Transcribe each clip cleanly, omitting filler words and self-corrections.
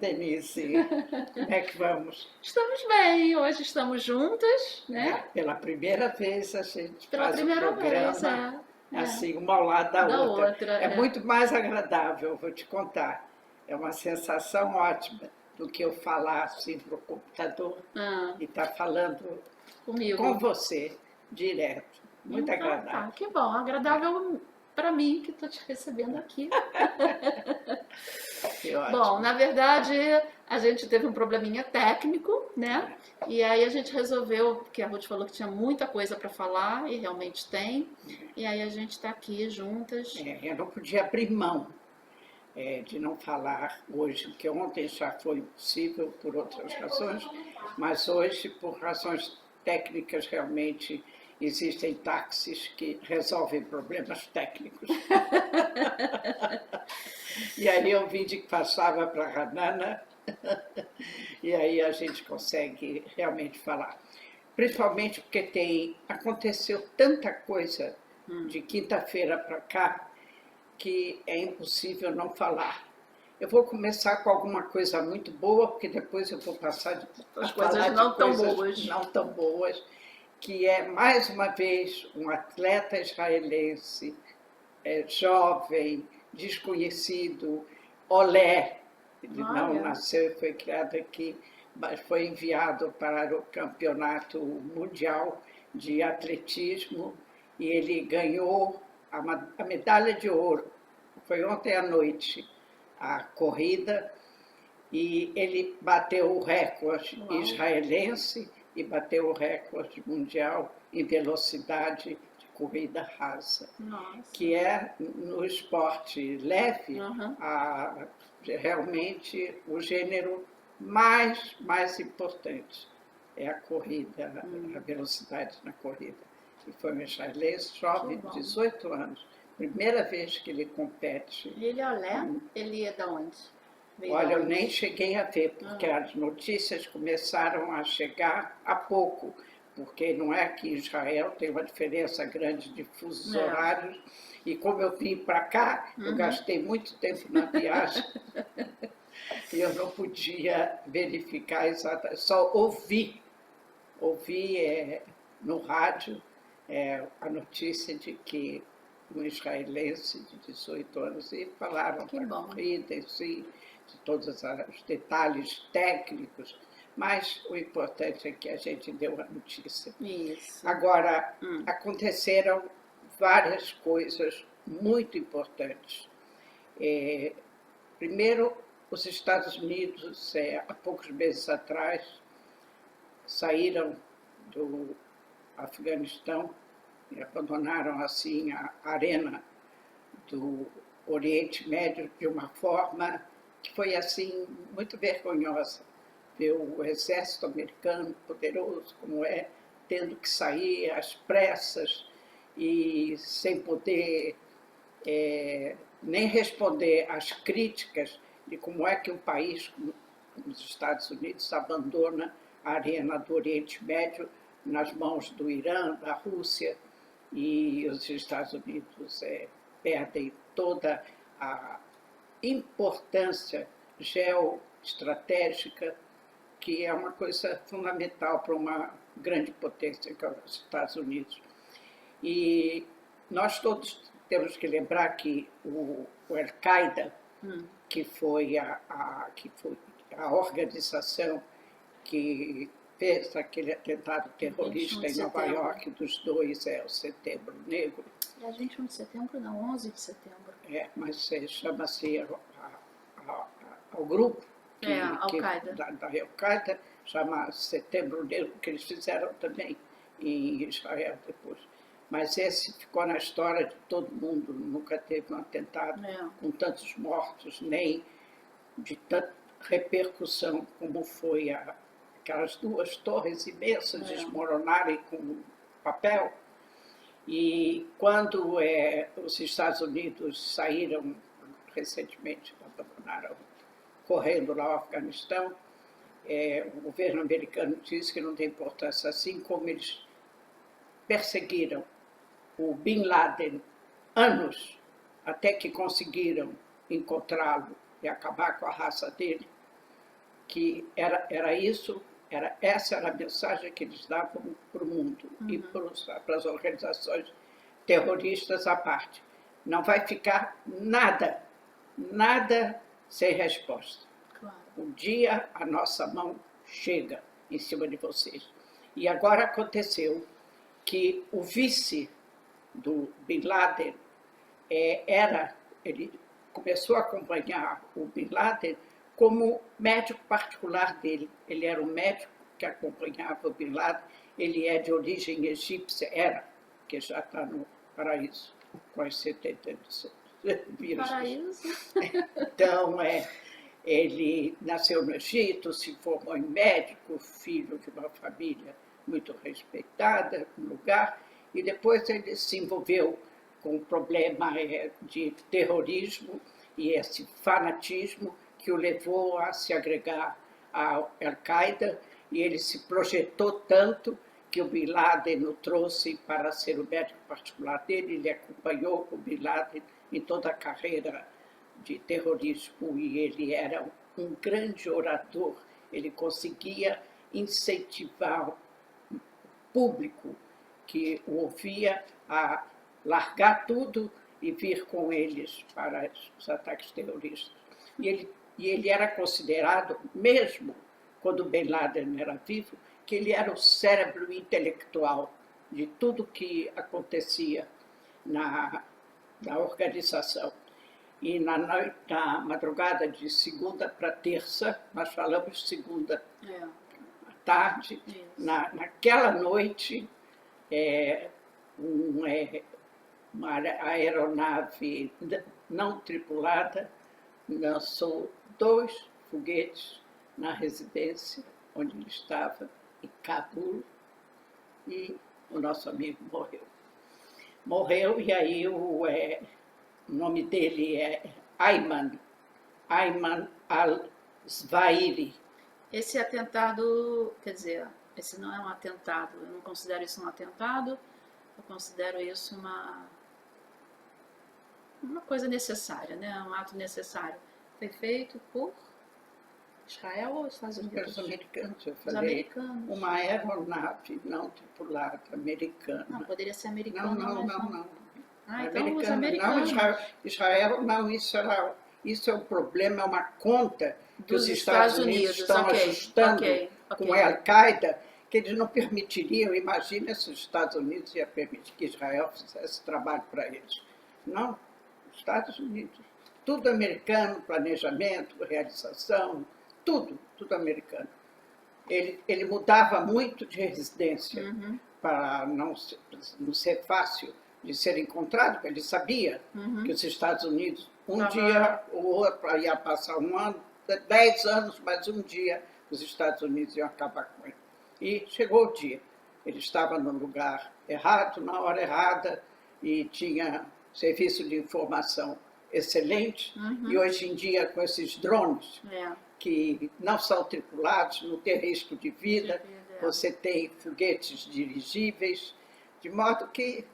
Denise. Como é que vamos? Estamos bem, hoje estamos juntas, né? Pela primeira vez a gente Pela faz o primeira vez, programa é. assim, uma ao lado da Da outra. outra, É é. muito mais agradável, vou te contar. É uma sensação ótima do que eu falar assim para o computador Ah, e estar falando com comigo. você direto. Muito Então tá, agradável. que bom. Agradável para mim que estou te recebendo aqui. Que Bom, ótimo. na verdade, a gente teve um probleminha técnico, né? E aí a gente resolveu, porque a Ruth falou que tinha muita coisa para falar, e realmente tem. E aí a gente está aqui juntas. Eu não podia abrir mão de não falar hoje, porque ontem já foi impossível por outras razões, mas hoje, por razões técnicas, realmente existem táxis que resolvem problemas técnicos. E aí eu vi de que passava para a Ranana, e aí a gente consegue realmente falar. Principalmente porque aconteceu tanta coisa de quinta-feira para cá, que é impossível não falar. Eu vou começar com alguma coisa muito boa, porque depois eu vou passar a As falar coisas de não tão coisas boas. não tão boas, que é, mais uma vez, um atleta israelense, jovem, desconhecido, Olé. Ele não Olha, nasceu e foi criado aqui, mas foi enviado para o campeonato mundial de atletismo e ele ganhou a medalha de ouro. Foi ontem à noite a corrida e ele bateu o recorde uau. israelense e bateu o recorde mundial em velocidade de corrida rasa, Nossa. que é, no esporte leve, Uhum. realmente o gênero mais importante. É a corrida, a velocidade na corrida. E foi um israelense jovem, Que bom. 18 anos. Primeira vez que ele compete. E ele é Olé? Ele é da onde? Veio Olha, da eu onde? nem cheguei a ver, porque as notícias começaram a chegar há pouco, porque não é que Israel tem uma diferença grande de fusos É. horários, e como eu vim para cá, eu gastei muito tempo na viagem, e eu não podia verificar exatamente, só ouvi no rádio a notícia de que um israelense de 18 anos, e falaram Que da bom. corrida em si, de todos os detalhes técnicos, mas o importante é que a gente deu a notícia. Isso. Agora, aconteceram várias coisas muito importantes. Primeiro, os Estados Unidos, há poucos meses atrás, saíram do Afeganistão e abandonaram assim a arena do Oriente Médio de uma forma que foi assim muito vergonhosa, ver o exército americano poderoso como é, tendo que sair às pressas e sem poder nem responder às críticas de como é que um país como os Estados Unidos abandona a arena do Oriente Médio nas mãos do Irã, da Rússia, e os Estados Unidos perdem toda a importância geoestratégica, que é uma coisa fundamental para uma grande potência que é os Estados Unidos. E nós todos temos que lembrar que o Al-Qaeda, que foi a organização que fez aquele atentado terrorista em Nova York dos dois, o Setembro Negro. É 21 de setembro, não, 11 de setembro. Mas chama-se ao grupo Al-Qaeda. da Al-Qaeda, chama Setembro Negro, que eles fizeram também em Israel depois. Mas esse ficou na história de todo mundo, nunca teve um atentado com tantos mortos, nem de tanta repercussão como foi aquelas duas torres imensas desmoronarem com papel. E quando os Estados Unidos saíram recentemente, abandonaram, correndo lá ao Afeganistão, o governo americano disse que não tem importância, assim como eles perseguiram o Bin Laden anos, até que conseguiram encontrá-lo e acabar com a raça dele. que essa era a mensagem que eles davam para o mundo e para as organizações terroristas à parte. Não vai ficar nada, nada sem resposta. Claro. Um dia a nossa mão chega em cima de vocês. E agora aconteceu que o vice do Bin Laden ele começou a acompanhar o Bin Laden como médico particular dele. Ele era o médico que acompanhava o Bin Laden. Ele é de origem egípcia, que já está no paraíso, com as 70 vírus. Paraíso? Então, ele nasceu no Egito, se formou em médico, filho de uma família muito respeitada no lugar, e depois ele se envolveu com o problema de terrorismo e esse fanatismo que o levou a se agregar à Al-Qaeda, e ele se projetou tanto que o Bin Laden o trouxe para ser o médico particular dele. Ele acompanhou o Bin Laden em toda a carreira de terrorismo e ele era um grande orador. Ele conseguia incentivar o público que o ouvia a largar tudo e vir com eles para os ataques terroristas. E ele era considerado, mesmo quando Bin Laden era vivo, que ele era o cérebro intelectual de tudo que acontecia na organização. E na madrugada de segunda para terça, nós falamos segunda à tarde, naquela noite, uma aeronave não tripulada lançou 2 foguetes na residência onde ele estava, em Cabul, e o nosso amigo morreu. Morreu, e aí o nome dele é Ayman al-Zawahiri. Esse atentado, quer dizer, esse não é um atentado, eu não considero isso um atentado, eu considero isso uma coisa necessária, né? Um ato necessário. Foi feito por Israel ou Estados Unidos? Os americanos, eu Os falei. americanos. Uma aeronave não tripulada americana. Não, poderia ser americano. Não. Ah, então os americanos. Não, Israel não, isso é um problema, é uma conta que os Estados Unidos estão ajustando com a Al-Qaeda, que eles não permitiriam. Imagina se os Estados Unidos iam permitir que Israel fizesse trabalho para eles. Não, os Estados Unidos. Tudo americano, planejamento, realização, tudo americano. Ele mudava muito de residência para não ser fácil de ser encontrado, porque ele sabia que os Estados Unidos, um dia ou outro, ia passar um ano, 10 anos, mas um dia os Estados Unidos iam acabar com ele. E chegou o dia. Ele estava no lugar errado, na hora errada, e tinha serviço de informação excelente. E hoje em dia, com esses drones, que não são tripulados, não tem risco de vida, você tem foguetes dirigíveis, de modo que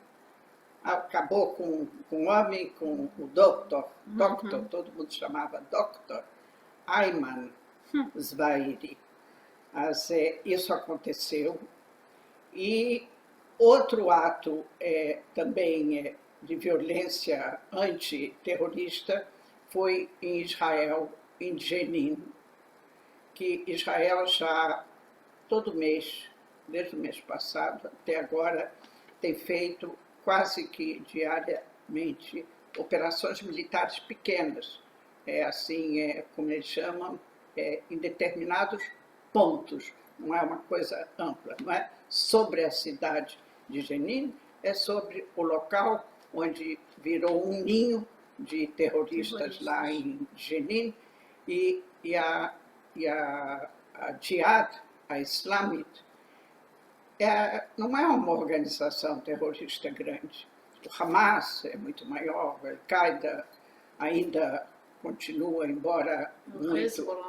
acabou com o homem, com o doctor, todo mundo chamava Dr. Ayman Zawahiri. Mas isso aconteceu. E outro ato também de violência antiterrorista foi em Israel, em Jenin, que Israel já todo mês, desde o mês passado até agora, tem feito quase que diariamente operações militares pequenas, como eles chamam, em determinados pontos. Não é uma coisa ampla, não é sobre a cidade de Jenin, é sobre o local onde virou um ninho de terroristas lá em Jenin, e a Jihad, a Islamite, não é uma organização terrorista grande. O Hamas é muito maior, a Al-Qaeda ainda continua, embora muito...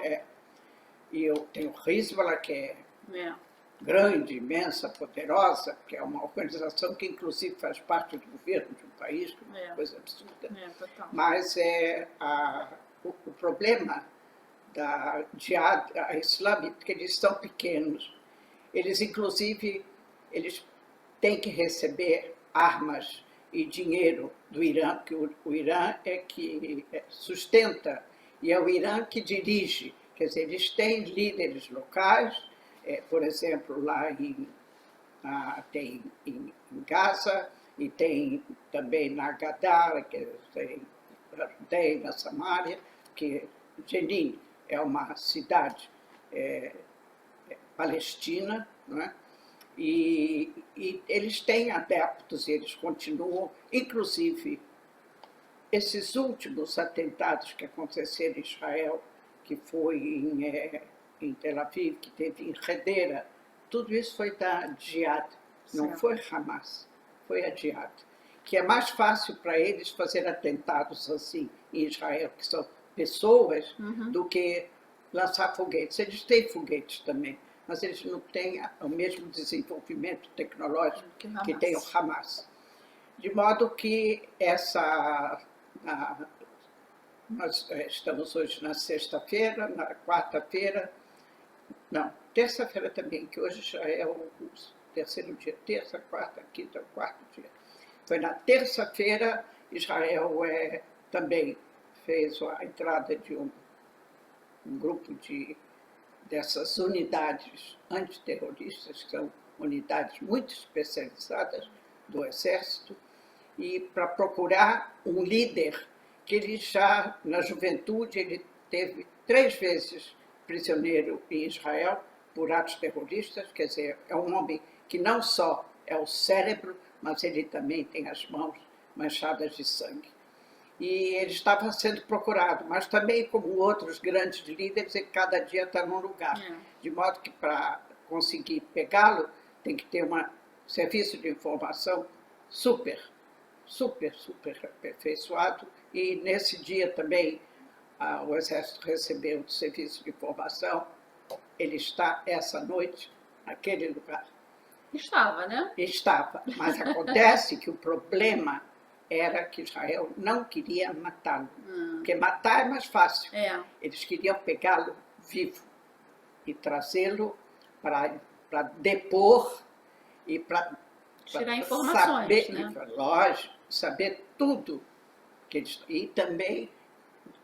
E eu tenho o Hezbollah, que é grande, imensa, poderosa, que é uma organização que inclusive faz parte do governo de um país, uma coisa absurda. Mas o problema da Jihad Islâmica, porque eles são pequenos. Eles, inclusive, eles têm que receber armas e dinheiro do Irã, que o Irã é que sustenta, e é o Irã que dirige. Quer dizer, eles têm líderes locais, por exemplo, lá tem em Gaza, e tem também na Gadara, que tem na Samária, que Jenin é uma cidade palestina, não é? E eles têm adeptos, eles continuam, inclusive, esses últimos atentados que aconteceram em Israel, que foi em Tel Aviv, que teve em Hedera, tudo isso foi da Jihad, não foi Hamas, foi a Jihad. Que é mais fácil para eles fazer atentados assim em Israel, que são pessoas, do que lançar foguetes. Eles têm foguetes também, mas eles não têm o mesmo desenvolvimento tecnológico que tem o Hamas. De modo que nós estamos hoje na sexta-feira, na quarta-feira, não, terça-feira também, que hoje já é o terceiro dia, terça, quarta, quinta, quarto dia. Foi na terça-feira, Israel também fez a entrada de um grupo dessas unidades antiterroristas, que são unidades muito especializadas do Exército, e para procurar um líder que ele já, na juventude, ele teve 3 vezes prisioneiro em Israel por atos terroristas, quer dizer, é um homem que não só é o cérebro, mas ele também tem as mãos manchadas de sangue. E ele estava sendo procurado, mas também, como outros grandes líderes, ele cada dia está num lugar. De modo que, para conseguir pegá-lo, tem que ter um serviço de informação super aperfeiçoado. E nesse dia também, o Exército recebeu o serviço de informação. Ele está, essa noite, naquele lugar. Estava, né? Estava, mas acontece que o problema era que Israel não queria matá-lo, porque matar é mais fácil. Eles queriam pegá-lo vivo e trazê-lo para depor e para tirar informações, saber, né? Lógico, saber tudo. E também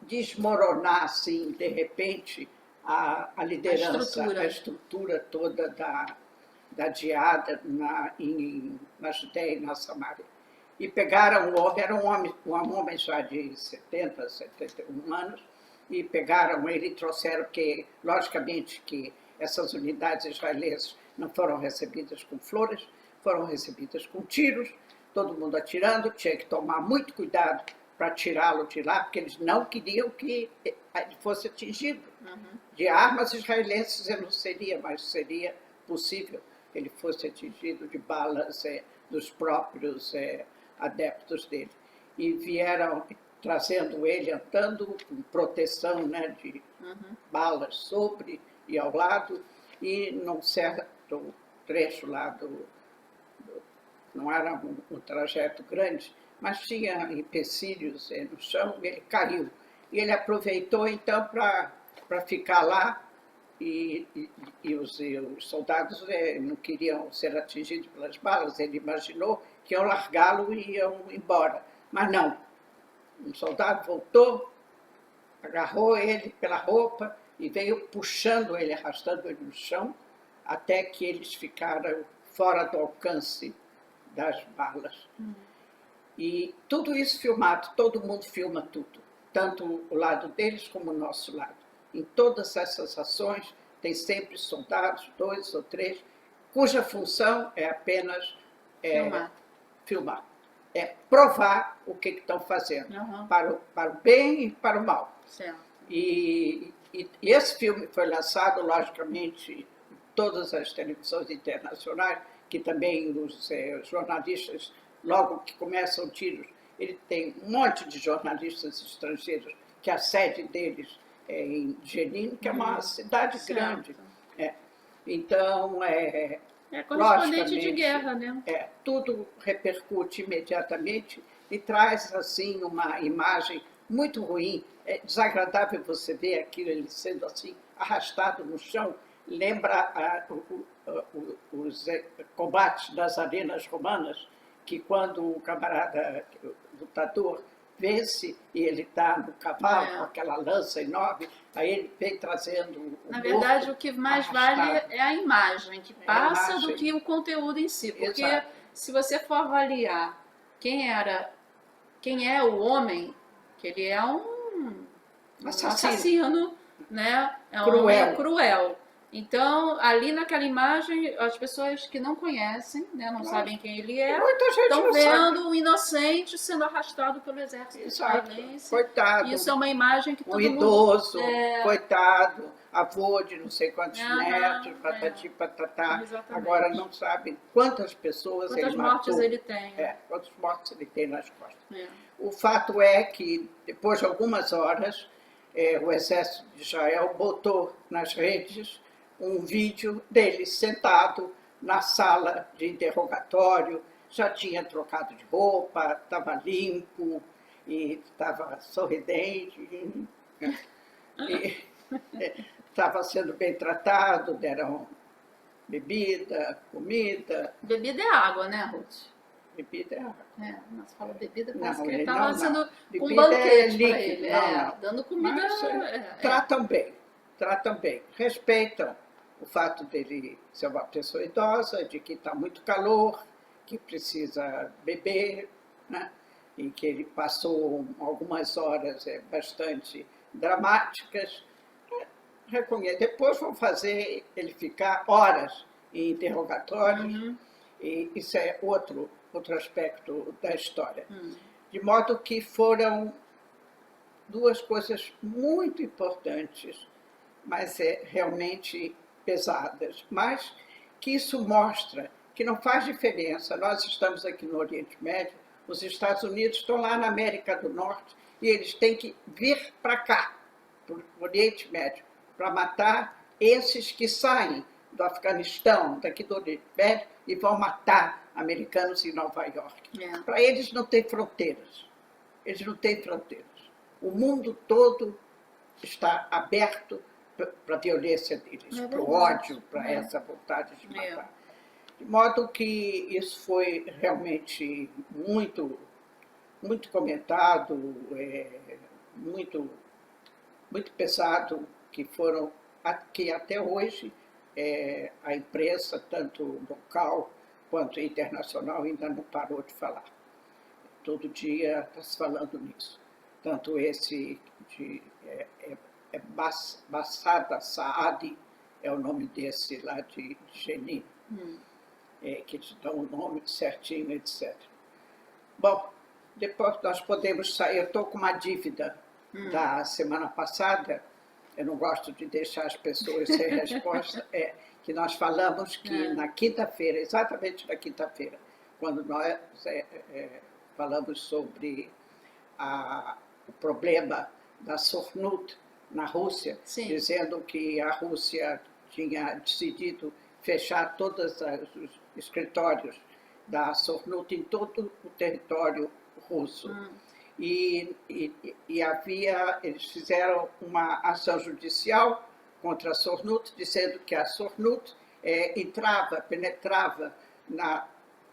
desmoronar, assim, de repente, a liderança, a estrutura toda da Jihad na Judéia e na Samária. E pegaram o homem, era um homem já de 70, 71 anos, e pegaram ele e trouxeram, que, logicamente, que essas unidades israelenses não foram recebidas com flores, foram recebidas com tiros, todo mundo atirando, tinha que tomar muito cuidado para tirá-lo de lá, porque eles não queriam que ele fosse atingido. De armas israelenses ele não seria, mas seria possível que ele fosse atingido de balas dos próprios adeptos dele. E vieram trazendo ele, andando com proteção, né, de balas sobre e ao lado, e num certo trecho lá não era um trajeto grande, mas tinha empecilhos no chão, e ele caiu. E ele aproveitou, então, para ficar lá, e os soldados não queriam ser atingidos pelas balas, ele imaginou que iam largá-lo e iam embora. Mas não. Um soldado voltou, agarrou ele pela roupa e veio puxando ele, arrastando ele no chão, até que eles ficaram fora do alcance das balas. E tudo isso filmado, todo mundo filma tudo, tanto o lado deles como o nosso lado. Em todas essas ações tem sempre soldados, 2 ou 3, cuja função é apenas filmar. É provar o que estão fazendo, para o bem e para o mal. Certo. E esse filme foi lançado, logicamente, em todas as televisões internacionais, que também os jornalistas, logo que começam tiros, ele tem um monte de jornalistas estrangeiros, que a sede deles é em Jenin, que é uma cidade grande. Então, correspondente de guerra, né? Tudo repercute imediatamente e traz, assim, uma imagem muito ruim. É desagradável você ver aquilo, ele sendo assim, arrastado no chão. Lembra os combates das arenas romanas, que quando o camarada, o lutador, vence e ele está no cavalo com aquela lança enorme, aí ele vem trazendo o Na verdade, morto o que mais arrastado. vale é a imagem que passa imagem. do que o conteúdo em si. Porque Exato. se você for avaliar quem é o homem, que ele é um assassino, né? É um Cruel. homem cruel. Então, ali naquela imagem, as pessoas que não conhecem, né, não sabem quem ele é, Muita gente estão não vendo sabe. um inocente sendo arrastado pelo exército Exato. israelense. Coitado. Isso é uma imagem que todo Um mundo... idoso, coitado, avô de não sei quantos Aham, netos, patati patatá. Exatamente. Agora não sabem quantas pessoas Quantas ele mortes matou. ele tem. Quantos mortos ele tem nas costas. É. O fato é que, depois de algumas horas, o exército de Israel botou nas redes um vídeo dele sentado na sala de interrogatório, já tinha trocado de roupa, estava limpo e estava sorridente, e estava sendo bem tratado, deram bebida, comida. Bebida é água, né, Ruth? Bebida é água. Mas fala bebida, parece Não, que ele não, estava não. sendo com um Bebida banquete é para líquido, ele. não. Dando comida. Mas, tratam bem, respeitam o fato dele ser uma pessoa idosa, de que está muito calor, que precisa beber, né? E que ele passou algumas horas bastante dramáticas. Reconheço. Depois vão fazer ele ficar horas em interrogatórios, e isso é outro aspecto da história. De modo que foram duas coisas muito importantes, mas realmente pesadas, mas que isso mostra que não faz diferença. Nós estamos aqui no Oriente Médio, os Estados Unidos estão lá na América do Norte e eles têm que vir para cá, para o Oriente Médio, para matar esses que saem do Afeganistão, daqui do Oriente Médio, e vão matar americanos em Nova York. Para eles não tem fronteiras. Eles não têm fronteiras. O mundo todo está aberto para a violência deles, para o ódio, para essa vontade de matar. De modo que isso foi realmente muito, muito comentado, muito, muito pesado, que até hoje a imprensa, tanto local quanto internacional, ainda não parou de falar. Todo dia está se falando nisso. Tanto esse Bassada Saadi, é o nome desse lá de Jenin, que te dá o nome certinho, etc. Bom, depois nós podemos sair. Eu estou com uma dívida da semana passada, eu não gosto de deixar as pessoas sem resposta, que nós falamos que na quinta-feira, exatamente na quinta-feira, quando nós falamos sobre o problema da Sornut na Rússia, dizendo que a Rússia tinha decidido fechar todos os escritórios da Sornut em todo o território russo. Eles fizeram uma ação judicial contra a Sornut, dizendo que a Sornut penetrava na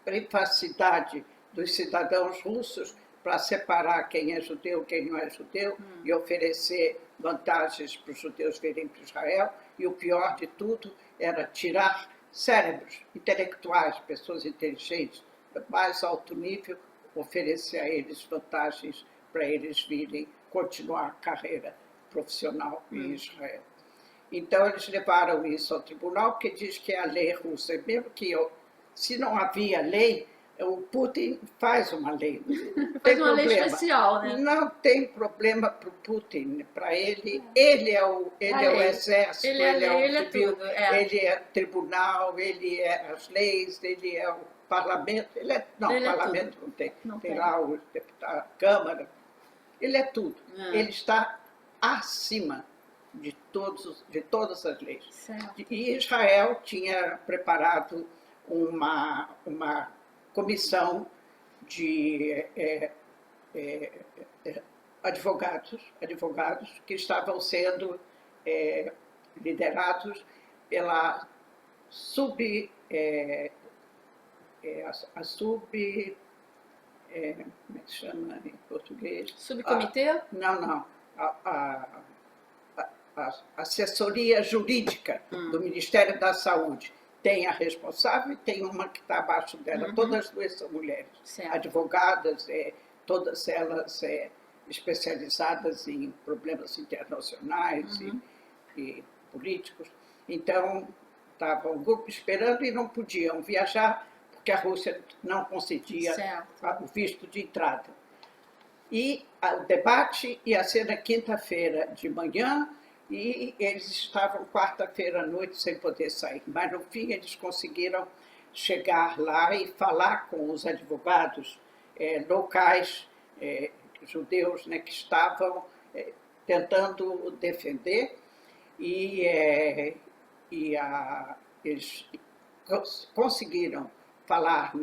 privacidade dos cidadãos russos para separar quem é judeu e quem não é judeu e oferecer vantagens para os judeus virem para Israel. E o pior de tudo era tirar cérebros intelectuais, pessoas inteligentes, do mais alto nível, oferecer a eles vantagens para eles virem continuar a carreira profissional em Israel. Então, eles levaram isso ao tribunal, que diz que é a lei russa. Mesmo que se não havia lei, o Putin faz uma lei. Faz uma lei especial, né? Não tem problema para o Putin. Para ele é o exército, ele é o civil, ele é tribunal, ele é as leis, ele é o parlamento. Parlamento não tem. Tem lá o deputado, a Câmara. Ele é tudo. Ele está acima de todas as leis. Certo. E Israel tinha preparado uma comissão de advogados que estavam sendo liderados pela como é que chama em português? Subcomitê? Não. A assessoria jurídica do Ministério da Saúde tem a responsável e tem uma que está abaixo dela. Todas as duas são mulheres, certo. Advogadas, todas elas especializadas em problemas internacionais e políticos. Então, estava um grupo esperando e não podiam viajar porque a Rússia não concedia o visto de entrada. E o debate ia ser na quinta-feira de manhã e eles estavam quarta-feira à noite sem poder sair. Mas, no fim, eles conseguiram chegar lá e falar com os advogados locais, judeus, né, que estavam tentando defender eles conseguiram falar,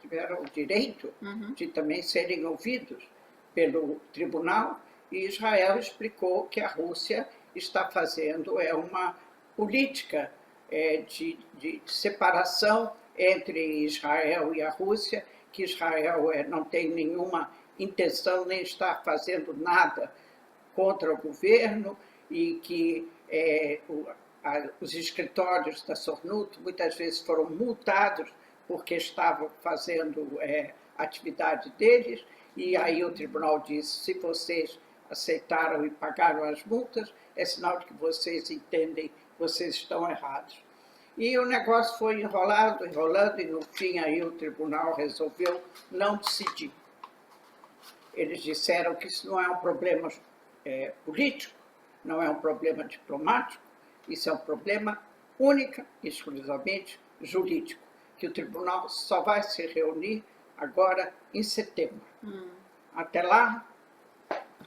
tiveram o direito de também serem ouvidos pelo tribunal, e Israel explicou que a Rússia está fazendo uma política de separação entre Israel e a Rússia, que Israel não tem nenhuma intenção, nem está fazendo nada contra o governo, e que os escritórios da Sornut muitas vezes foram multados porque estavam fazendo atividade deles, e aí o tribunal disse: se vocês aceitaram e pagaram as multas, é sinal de que vocês entendem, vocês estão errados. E o negócio foi enrolando, e no fim aí o tribunal resolveu não decidir. Eles disseram que isso não é um problema político, não é um problema diplomático, isso é um problema única e exclusivamente jurídico, que o tribunal só vai se reunir agora em setembro. Até lá,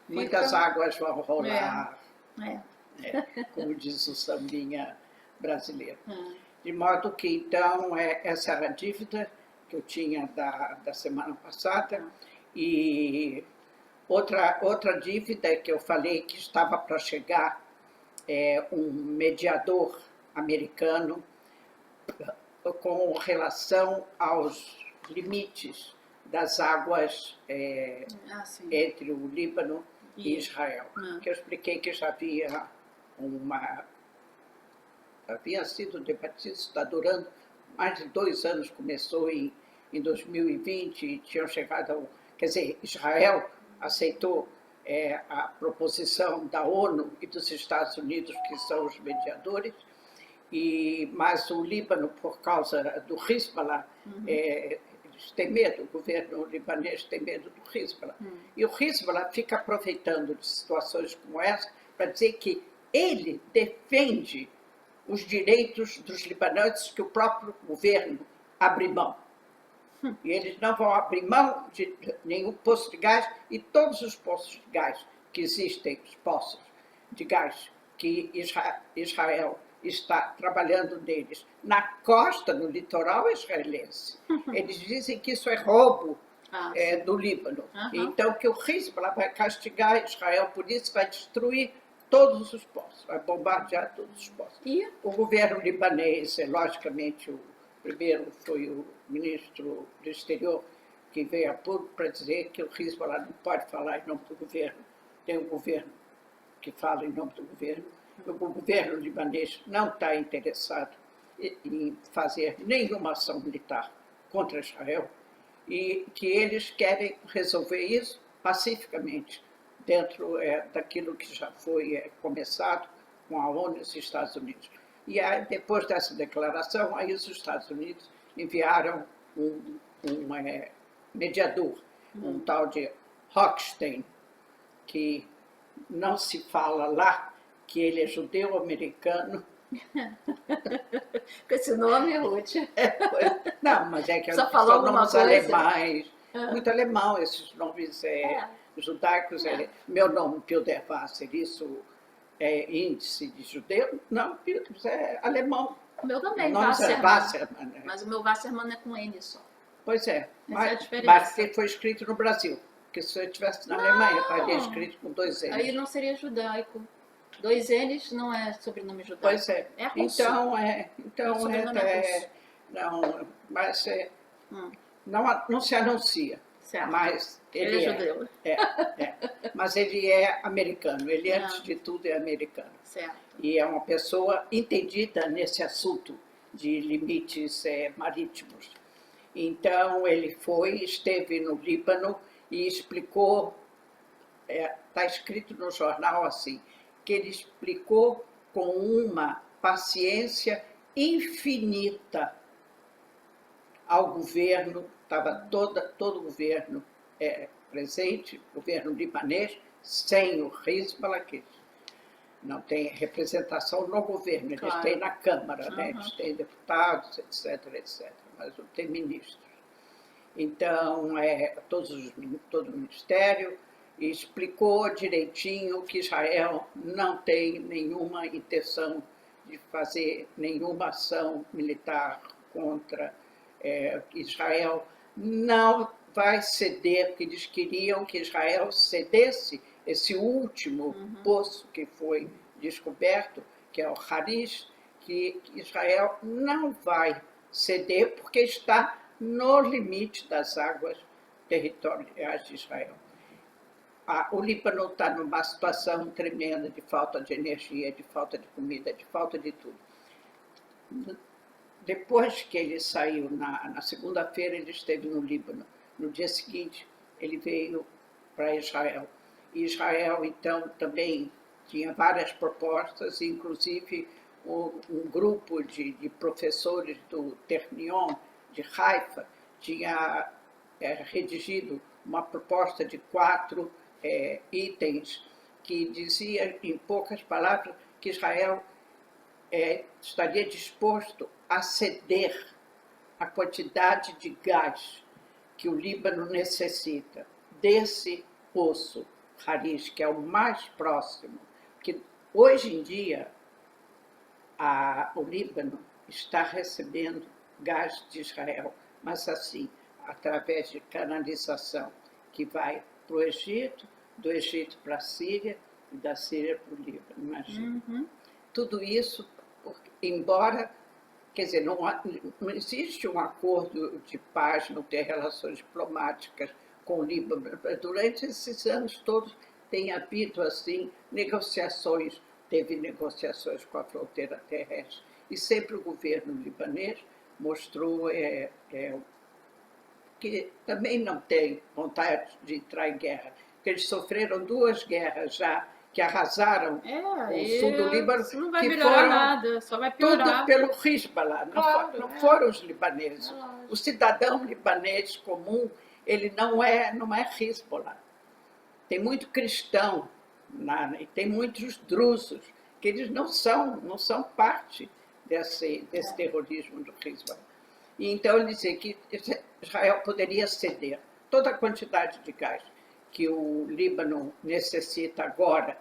muitas águas vão rolar, como diz o sambinha brasileiro. De modo que, então, essa era a dívida que eu tinha da semana passada. E outra dívida que eu falei que estava para chegar um mediador americano com relação aos limites das águas entre o Líbano e Israel. Que eu expliquei que já havia sido debatido, está durando mais de 2 anos, começou em 2020, e tinham chegado quer dizer, Israel aceitou a proposição da ONU e dos Estados Unidos, que são os mediadores, mas o Líbano, por causa do Hezbollah, eles têm medo, o governo libanês tem medo do Hezbollah. E o Hezbollah fica aproveitando de situações como essa para dizer que ele defende os direitos dos libaneses que o próprio governo abre mão. E eles não vão abrir mão de nenhum poço de gás, e todos os poços de gás que existem, os poços de gás que Israel está trabalhando neles, na costa, no litoral israelense. Eles dizem que isso é roubo do Líbano. Então, que o Hezbollah vai castigar Israel por isso, vai destruir todos os poços, vai bombardear todos os poços. O governo libanês, logicamente, o primeiro foi o ministro do exterior, que veio a público para dizer que o Hezbollah não pode falar em nome do governo. Tem um governo que fala em nome do governo. O governo libanês não está interessado em fazer nenhuma ação militar contra Israel, e que eles querem resolver isso pacificamente, dentro daquilo que já foi começado com a ONU e os Estados Unidos. E aí, depois dessa declaração, aí os Estados Unidos enviaram um mediador, um tal de Hochstein, que não se fala lá que ele é judeu-americano. Com esse nome, Ruth. Não, mas é que só falou alguma nomes coisa? Alemães, muito alemão, esses nomes judaicos. Meu nome, Pilderwasser, isso é índice de judeu? Não, é alemão. O meu também, Wasserman. Mas o meu Wasserman é com N só. Pois é, Essa é a diferença. mas foi escrito no Brasil. porque se eu estivesse na Alemanha, estaria Não. escrito com 2 N's. Aí não seria judaico. 2 N's não é sobrenome judaico. Pois é. É russo. Então O sobrenome é russo. não, mas Hum, não se anuncia. certo. Mas Ele é judeu. Mas ele é americano, ele Ah. antes de tudo é americano. Certo. E é uma pessoa entendida nesse assunto de limites marítimos. Então ele esteve no Líbano e explicou, está escrito no jornal assim, que ele explicou com uma paciência infinita ao governo, estava todo o governo presente, o governo libanês, sem o Hezbollah, que não tem representação no governo, eles Claro. têm na Câmara, Uhum. né? Eles têm deputados, etc., mas não tem ministros. Então, todo o ministério explicou direitinho que Israel não tem nenhuma intenção de fazer nenhuma ação militar contra Israel, não vai ceder, porque eles queriam que Israel cedesse esse último poço que foi descoberto, que é o Harish, que Israel não vai ceder porque está no limite das águas territoriais de Israel. O Líbano está numa situação tremenda de falta de energia, de falta de comida, de falta de tudo. Depois que ele saiu, na segunda-feira, ele esteve no Líbano. No dia seguinte, ele veio para Israel. E Israel, então, também tinha várias propostas, inclusive um grupo de professores do Ternion, de Haifa, tinha redigido uma proposta de 4 itens que dizia, em poucas palavras, que Israel estaria disposto a ceder a quantidade de gás que o Líbano necessita desse poço Harish, que é o mais próximo, que hoje em dia o Líbano está recebendo gás de Israel, mas assim, através de canalização, que vai para o Egito, do Egito para a Síria e da Síria para o Líbano, imagina. Uhum. Tudo isso, embora, quer dizer, não existe um acordo de paz, não tem relações diplomáticas com o Líbano. Durante esses anos todos tem havido, assim, negociações, teve negociações com a fronteira terrestre, e sempre o governo libanês mostrou que também não tem vontade de entrar em guerra, porque eles sofreram 2 guerras já, que arrasaram o sul do Líbano, Isso não vai que melhorar foram nada, só vai tudo piorar. pelo Hezbollah, Claro, não foram os libaneses. Lógico. O cidadão libanês comum, ele não é Hezbollah. Tem muito cristão, e tem muitos drusos, que eles não são parte desse terrorismo do Hezbollah. E então ele dizia que Israel poderia ceder toda a quantidade de gás que o Líbano necessita agora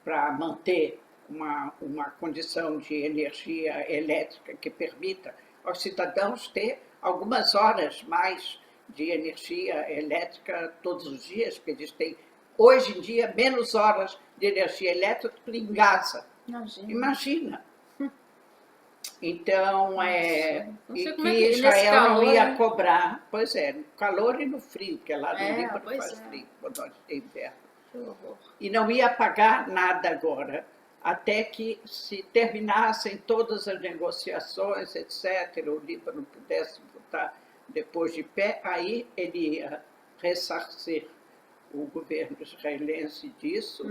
para manter uma condição de energia elétrica que permita aos cidadãos ter algumas horas mais de energia elétrica todos os dias, porque eles têm, hoje em dia, menos horas de energia elétrica do que em Gaza. Imagina. Então, e que Israel não ia cobrar, pois no calor e no frio, porque lá no Líbano faz frio, quando é inverno. Que horror. E não ia pagar nada agora, até que se terminassem todas as negociações, etc., o Líbano pudesse voltar depois de pé, aí ele ia ressarcir o governo israelense disso,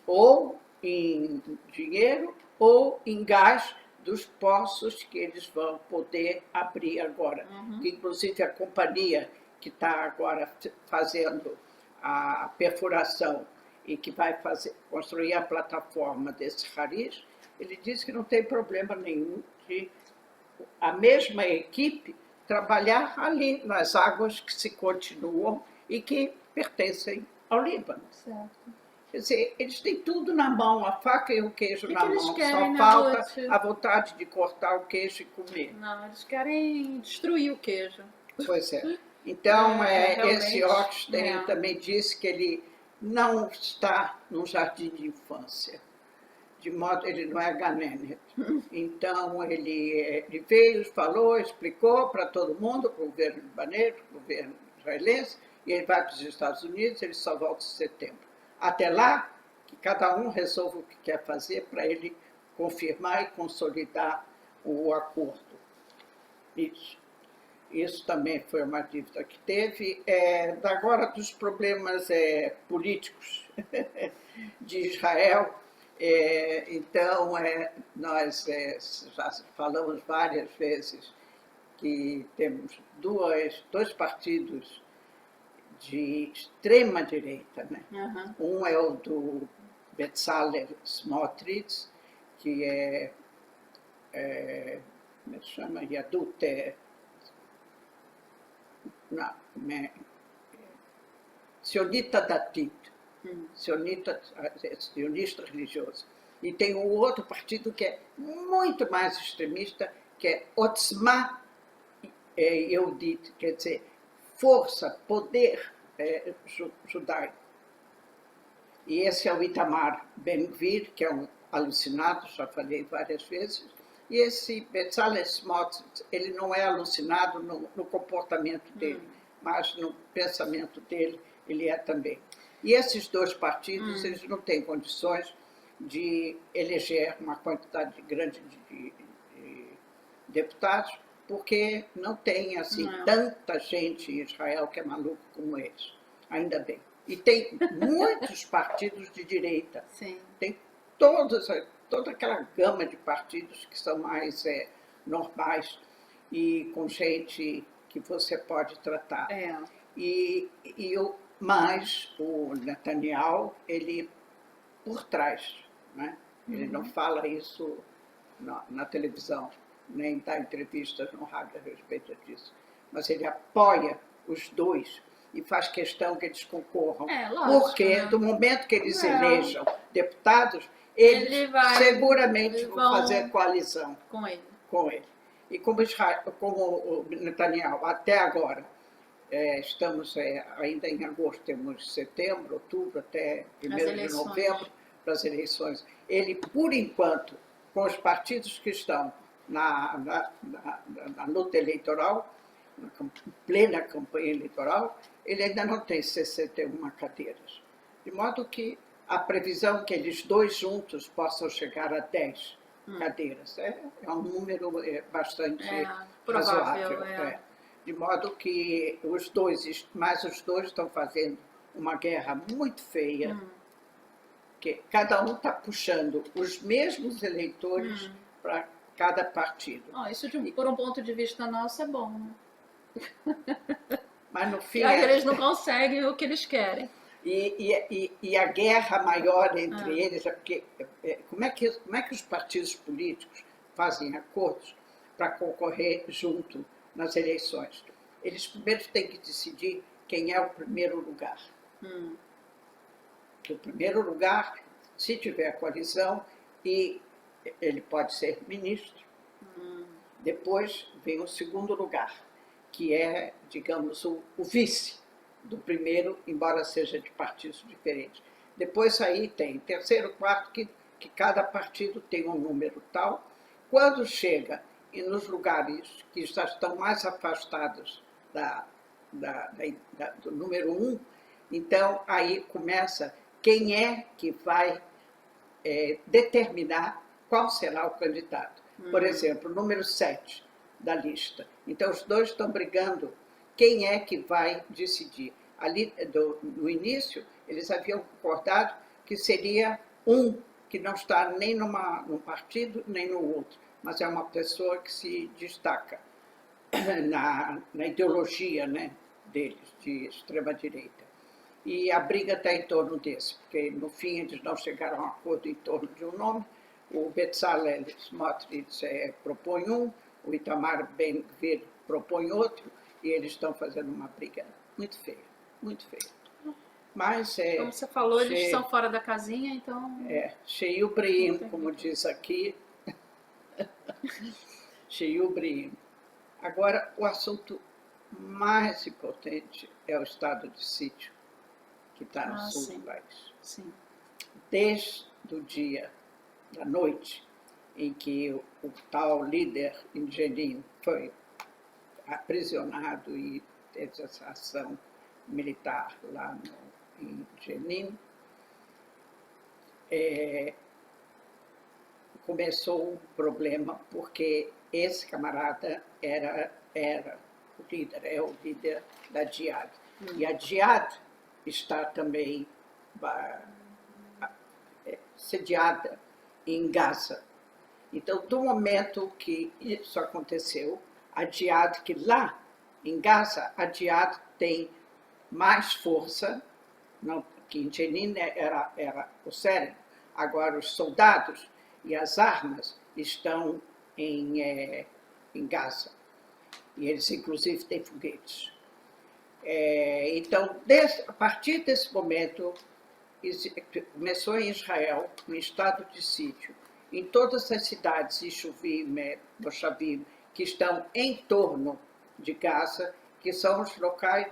ou em dinheiro, ou em gás dos poços que eles vão poder abrir agora. Que, inclusive, a companhia que está agora fazendo a perfuração e que vai construir a plataforma desse Harish, ele disse que não tem problema nenhum de a mesma equipe trabalhar ali nas águas que se continuam e que pertencem ao Líbano. Certo. Quer dizer, eles têm tudo na mão, a faca e o queijo na mão, querem, só falta Ruth? a vontade de cortar o queijo e comer. Não, eles querem destruir o queijo. Pois é. Então, esse realmente, Rothstein também disse que ele não está num jardim de infância, de modo ele não é Gannett. Então, ele veio, falou, explicou para todo mundo, para o governo libanês, para o governo israelense, e ele vai para os Estados Unidos, ele só volta em setembro. Até lá, que cada um resolva o que quer fazer para ele confirmar e consolidar o acordo. Isso também foi uma dívida que teve. Agora, dos problemas políticos de Israel, então, nós já falamos várias vezes que temos dois partidos de extrema direita, né? Um é o do Bezalel Smotrich, que como se chama, Yadut, sionita datit, sionista religioso. E tem um outro partido que é muito mais extremista, que é Otzma Yehudit, quer dizer, força, poder judaico. E esse é o Itamar Ben-Gvir, que é um alucinado, já falei várias vezes. E esse Bezalel Smotrich, ele não é alucinado no comportamento dele, mas no pensamento dele ele é também. E esses dois partidos, eles não têm condições de eleger uma quantidade grande de deputados, porque não tem assim tanta gente em Israel que é maluco como eles, ainda bem. E tem muitos partidos de direita. Sim. Tem toda aquela gama de partidos que são mais normais e com gente que você pode tratar. Mas o Netanyahu, ele por trás, né? Ele não fala isso na televisão, nem dá entrevistas no rádio a respeito disso, mas ele apoia os dois e faz questão que eles concorram, lógico, porque né? do momento que eles elejam deputados, eles seguramente vão fazer coalizão com ele. E como o Netanyahu, até agora, estamos ainda em agosto, temos setembro, outubro, até 1º de novembro, para as eleições. Ele, por enquanto, com os partidos que estão na luta eleitoral, na plena campanha eleitoral, ele ainda não tem 61 cadeiras. De modo que a previsão que eles dois juntos possam chegar a 10 cadeiras é um número bastante razoável. De modo que os dois estão fazendo uma guerra muito feia, que cada um está puxando os mesmos eleitores para cada partido. Isso, por um ponto de vista nosso, é bom, né? Mas no fim. E aí eles não conseguem o que eles querem. E a guerra maior entre eles é porque como é que os partidos políticos fazem acordos para concorrer junto nas eleições? Eles primeiro têm que decidir quem é o primeiro lugar. Que o primeiro lugar, se tiver coalizão, e ele pode ser ministro. Depois vem o segundo lugar, que é, digamos, o vice do primeiro, embora seja de partidos diferentes. Depois aí tem terceiro, quarto, que cada partido tem um número tal. Quando chega nos lugares que já estão mais afastados do número 1, então aí começa quem é que vai determinar qual será o candidato. Por exemplo, o número 7 da lista. Então, os dois estão brigando quem é que vai decidir. Ali, no início, eles haviam concordado que seria um que não está nem num partido, nem no outro, mas é uma pessoa que se destaca na ideologia, né, deles, de extrema-direita. E a briga está em torno desse, porque, no fim, eles não chegaram a um acordo em torno de um nome. O Bezalel Smotrich propõe um, o Itamar Ben-Gvir propõe outro, e eles estão fazendo uma briga muito feia, muito feia. Mas, como você falou, eles são fora da casinha, então... Cheio Breim, como diz aqui. Cheio Breim. Agora, o assunto mais importante é o estado de sítio, que está no sul sim. do país. Sim. Desde o dia, da noite, em que o tal líder em Jenin foi aprisionado e teve essa ação militar lá em Jenin, começou um problema, porque esse camarada era o líder, é o líder da Jihad. E a Jihad está também sediada em Gaza. Então, do momento que isso aconteceu, a Jihad, que lá em Gaza, a Jihad tem mais força, não, que em Jenin era o cérebro, agora os soldados e as armas estão em Gaza. E eles, inclusive, têm foguetes. Então, a partir desse momento, começou em Israel um estado de sítio. Em todas as cidades, Ishuvim, Moshavim, que estão em torno de Gaza, que são os locais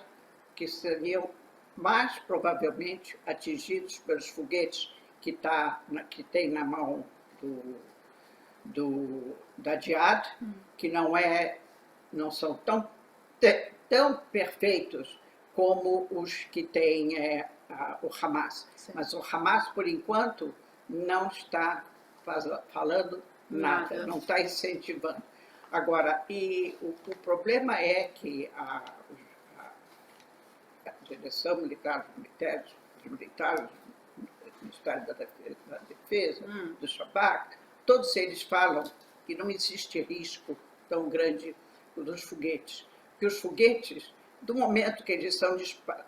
que seriam mais provavelmente atingidos pelos foguetes que tem na mão da Jihad, que não são tão perfeitos como os que tem o Hamas. Sim. Mas o Hamas, por enquanto, não está falando nada, não está incentivando. Agora, o problema é que a direção militar, os militares, do Ministério da Defesa, do Shabak, todos eles falam que não existe risco tão grande dos foguetes. Porque os foguetes, do momento que eles são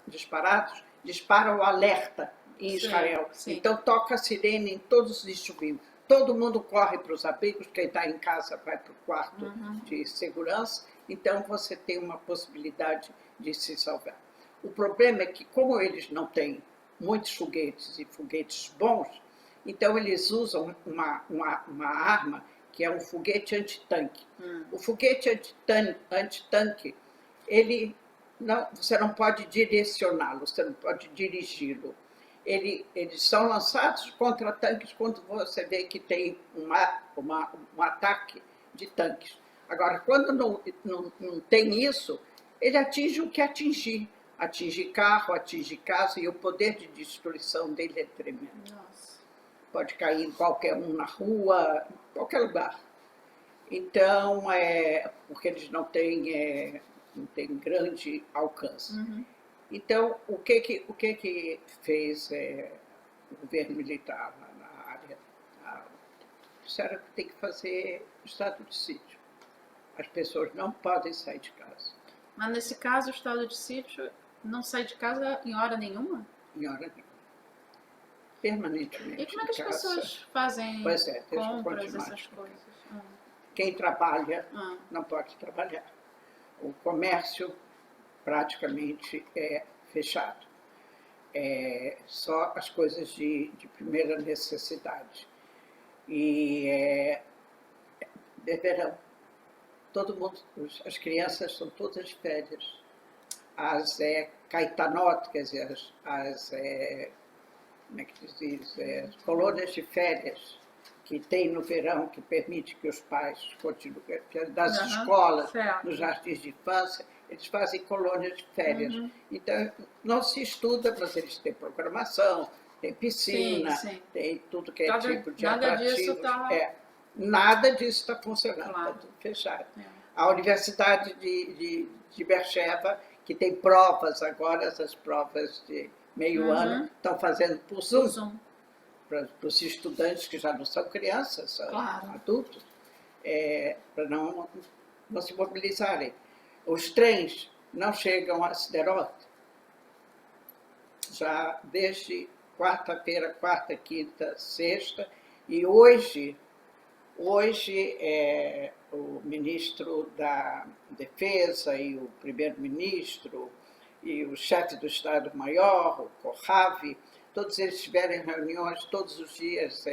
disparados, disparam o alerta em Israel. Sim. Então toca a sirene em todos os distribuídos. Todo mundo corre para os abrigos, quem está em casa vai para o quarto de segurança. Então você tem uma possibilidade de se salvar. O problema é que, como eles não têm muitos foguetes e foguetes bons, então eles usam uma arma que é um foguete antitanque. O foguete antitanque, você não pode direcioná-lo, você não pode dirigi-lo. Eles são lançados contra tanques quando você vê que tem um ataque de tanques. Agora, quando não tem isso, ele atinge o que atingir. Atinge carro, atinge casa, e o poder de destruição dele é tremendo. Nossa. Pode cair em qualquer um na rua, em qualquer lugar. Então, porque eles não têm grande alcance. Então, o que fez o governo militar na área? Disseram que tem que fazer estado de sítio. As pessoas não podem sair de casa. Mas nesse caso, o estado de sítio não sai de casa em hora nenhuma? Em hora nenhuma. Permanentemente. E como é que as pessoas fazem compras, essas coisas? Quem trabalha não pode trabalhar. O comércio praticamente é fechado. Só as coisas de primeira necessidade. E verão. Todo mundo, as crianças são todas de férias. As caetanot, quer dizer, como é que se diz? As colônias de férias que tem no verão, que permite que os pais continuem, das escolas, certo. nos jardins de infância, eles fazem colônias de férias. Então, não se estuda, mas eles têm programação, tem piscina, sim. tem tudo que é tipo de nada atrativos. disso tá... Nada disso está funcionando, Claro. está tudo fechado. A Universidade de Beersheba, que tem provas agora, essas provas de meio ano, estão fazendo por Zoom. Para os estudantes que já não são crianças, são adultos, para não se mobilizarem. Os trens não chegam a Sderot já desde quarta-feira, quarta, quinta, sexta, e hoje o ministro da Defesa e o primeiro-ministro e o chefe do Estado-Maior, o Kohavi, todos eles tiveram reuniões todos os dias,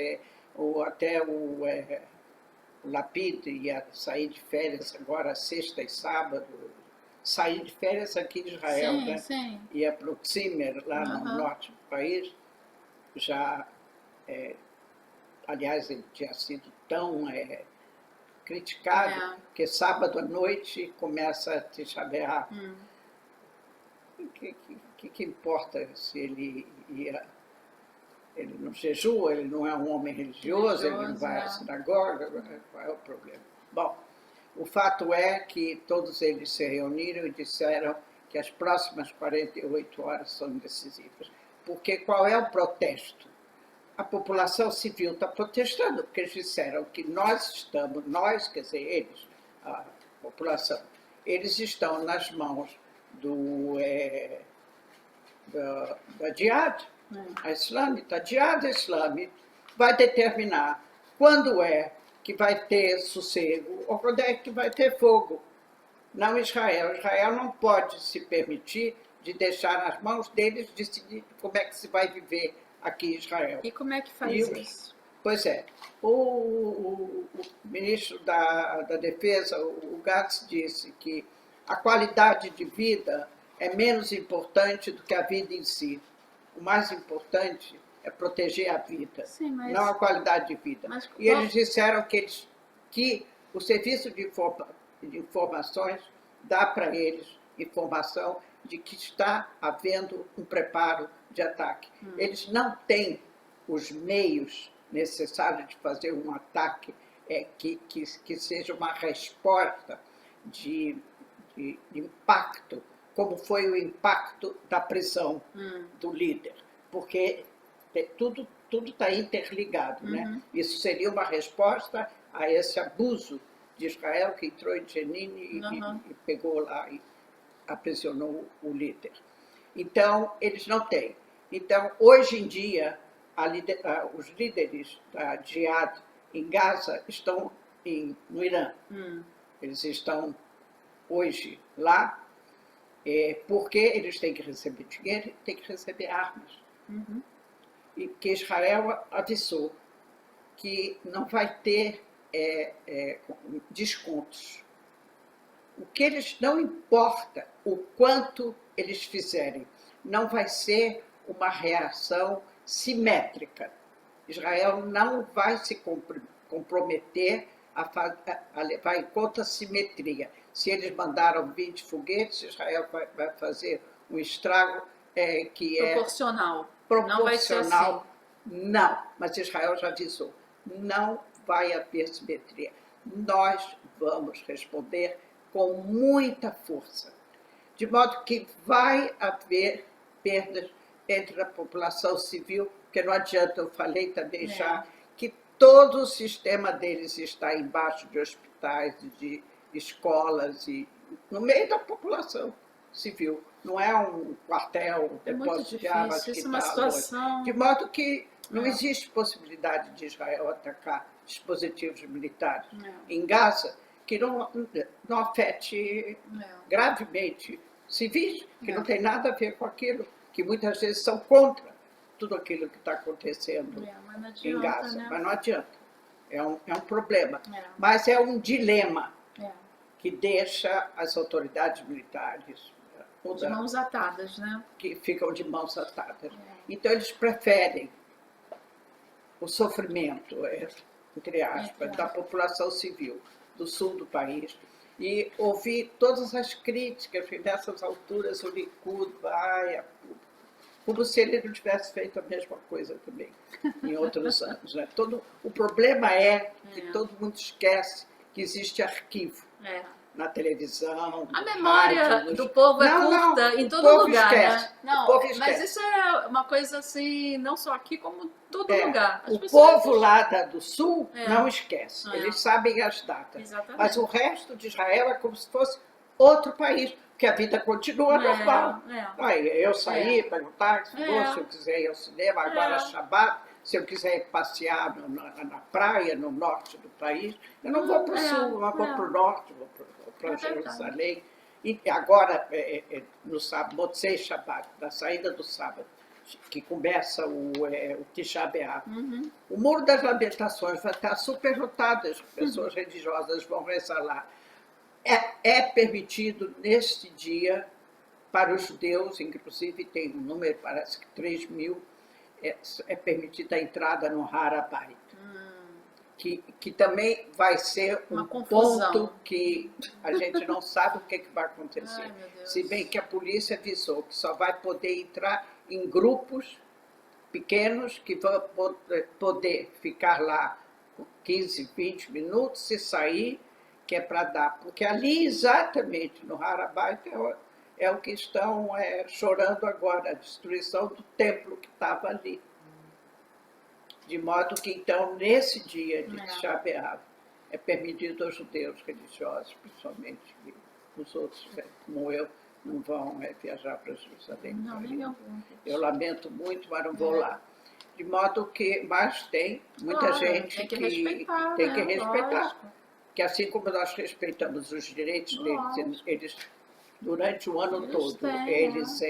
até o Lapid ia sair de férias agora, sexta e sábado, sair de férias aqui em Israel, Sim, né? sim. Ia para o Tzimmer, lá no Aham. norte do país, já, aliás, ele tinha sido tão criticado, É. que sábado à noite começa a Tisha B'Av. Hum. O que importa se ele ia... Ele não jejua, ele não é um homem religioso, ele não vai à sinagoga, qual é o problema? Bom, o fato é que todos eles se reuniram e disseram que as próximas 48 horas são decisivas. Porque qual é o protesto? A população civil está protestando, porque eles disseram que nós, quer dizer, eles, a população, eles estão nas mãos da Jihad, a islâmica. A Jihad islâmica vai determinar quando é que vai ter sossego ou quando é que vai ter fogo. Não Israel. Israel não pode se permitir de deixar nas mãos deles decidir como é que se vai viver aqui em Israel. E como é que faz isso? Pois é. O ministro da Defesa, o Gantz, disse que a qualidade de vida é menos importante do que a vida em si. O mais importante é proteger a vida, Sim, mas... não a qualidade de vida. E eles disseram que o serviço de informações dá para eles informação de que está havendo um preparo de ataque. Eles não têm os meios necessários de fazer um ataque que seja uma resposta de impacto, como foi o impacto da prisão do líder, porque tudo está interligado, né? Isso seria uma resposta a esse abuso de Israel que entrou em Jenin e pegou lá e aprisionou o líder. Então, eles não têm. Então, hoje em dia, os líderes da Jihad em Gaza estão no Irã. Eles estão hoje lá porque eles têm que receber dinheiro e têm que receber armas. E que Israel avisou que não vai ter descontos. O que eles não importa o quanto eles fizerem, não vai ser uma reação simétrica. Israel não vai se comprometer a levar em conta a simetria. Se eles mandaram 20 foguetes, Israel vai fazer um estrago que proporcional. Proporcional. Não vai ser assim. Não, mas Israel já avisou. Não vai haver simetria. Nós vamos responder com muita força, de modo que vai haver perdas entre a população civil, porque não adianta, eu falei também já, que todo o sistema deles está embaixo de hospitais, de escolas, e no meio da população civil. Não é um quartel, depósito de armas que isso é uma situação... De modo que não existe possibilidade de Israel atacar dispositivos militares em Gaza que não afete gravemente civis, que não tem nada a ver com aquilo, que muitas vezes são contra tudo aquilo que está acontecendo em Gaza. Né? Mas não adianta. É um problema. Mas é um dilema que deixa as autoridades militares de mãos atadas, né? Que ficam de mãos atadas. Então, eles preferem o sofrimento, entre aspas, da população civil do sul do país, e ouvir todas as críticas que nessas alturas o Likud vai, como se ele não tivesse feito a mesma coisa também em outros anos. Né? O problema é que todo mundo esquece que existe arquivo na televisão, a memória rádio, do povo é curta em todo lugar, esquece. Né? Não, o povo esquece. Mas isso é uma coisa assim, não só aqui, como em todo lugar. O povo lá do sul não esquece, eles sabem as datas. Exatamente. Mas o resto de Israel é como se fosse outro país, porque a vida continua normal. Aí, eu saí, pego táxi, se eu quiser ir ao cinema, agora Shabbat, se eu quiser passear na praia, no norte do país, eu não vou para o sul, eu vou para o norte, vou para Jerusalém. E agora, no sábado, Motzei Shabbat, da saída do sábado, que começa o Tisha B'Av, o Muro das Lamentações vai estar superlotado, as pessoas religiosas vão rezar lá. É permitido neste dia, para os judeus, inclusive tem um número, parece que 3.000, é permitida a entrada no Har HaBayit. Que também vai ser Uma um confusão. ponto que a gente não sabe o que vai acontecer. Ai, meu Deus. Se bem que a polícia avisou que só vai poder entrar em grupos pequenos, que vão poder ficar lá 15, 20 minutos e sair, que é para dar. Porque ali, exatamente no Har HaBayit, é o que estão chorando agora, a destruição do templo que estava ali. De modo que, então, nesse dia de Tisha B'Av, é permitido aos judeus religiosos, principalmente, os outros, como eu, não vão viajar para Jerusalém. Não, nem eu. Eu lamento muito, mas não vou lá. De modo que, mas tem muita gente tem que respeitar, tem que né? respeitar. Lógico. Que assim como nós respeitamos os direitos deles, eles durante o ano todo, eles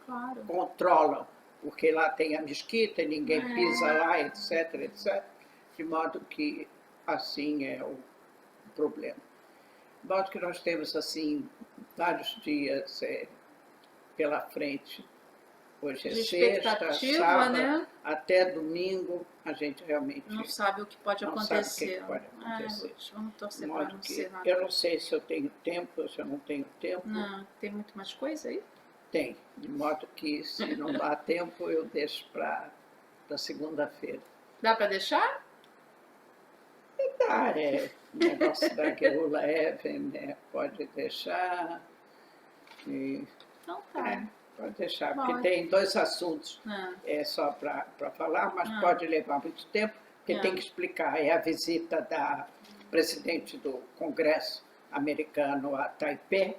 Claro. controlam, porque lá tem a mesquita, ninguém pisa lá, etc, etc. De modo que assim é o problema. De modo que nós temos assim vários dias pela frente. Hoje é sexta, sábado, né? até domingo, a gente realmente não sabe o que pode não acontecer. sabe o que pode acontecer. Vamos torcer De para modo não que ser nada. eu não sei se eu tenho tempo ou se eu não tenho tempo. Não, tem muito mais coisa aí? Tem, de modo que se não dá tempo eu deixo para segunda-feira. Dá para deixar? Dá, o negócio da Geula Even, né? Pode deixar. Então tá. Pode deixar, porque Pode. tem 2 assuntos só para falar, mas pode levar muito tempo, porque tem que explicar. É a visita da presidente do Congresso americano a Taipei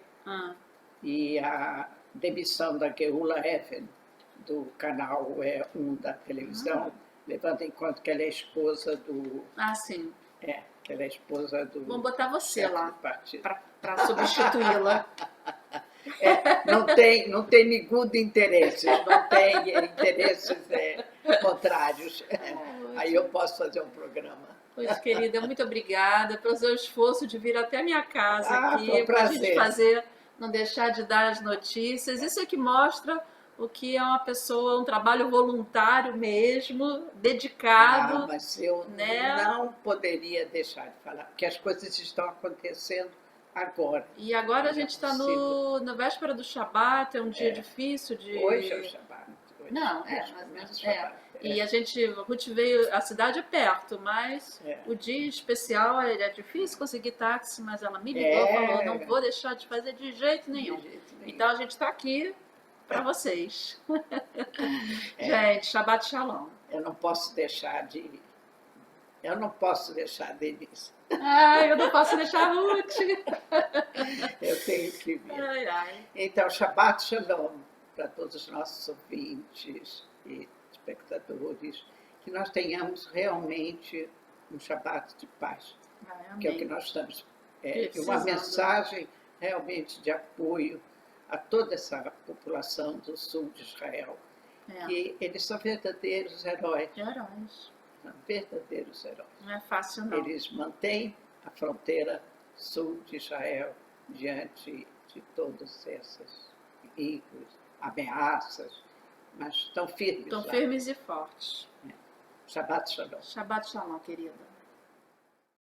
e a demissão da Geula Even, do canal 1 da televisão, levando em conta que ela é esposa do... Sim. Que ela é esposa do... Vamos botar você lá, partido. para substituí-la. Não tem nenhum de interesses, não tem interesses contrários. Aí eu posso fazer um programa. Pois, querida, muito obrigada pelo seu esforço de vir até a minha casa aqui, para a gente fazer, não deixar de dar as notícias. Isso é que mostra o que é uma pessoa, um trabalho voluntário mesmo, dedicado. Mas eu não poderia deixar de falar, porque as coisas estão acontecendo agora. E agora a gente está na véspera do Shabat, é um dia difícil de... Hoje é o Shabat. Não, mas E a Ruth veio, a cidade é perto, mas o dia especial é difícil conseguir táxi, mas ela me ligou e falou, não vou deixar de fazer de jeito nenhum. Então a gente está aqui para vocês. Gente, Shabbat Shalom. Eu não posso deixar Denise. Eu não posso deixar a Ruth. Eu tenho que vir. Ai. Então, Shabbat Shalom para todos os nossos ouvintes e espectadores, que nós tenhamos realmente um Shabbat de paz, que é o que nós estamos. Uma mensagem realmente de apoio a toda essa população do sul de Israel, que eles são verdadeiros heróis. São verdadeiros heróis. Não é fácil, não. Eles mantêm a fronteira sul de Israel diante de todas essas perigos, ameaças, mas estão firmes. Estão firmes e fortes. Shabbat Shalom. Shabbat Shalom, querida.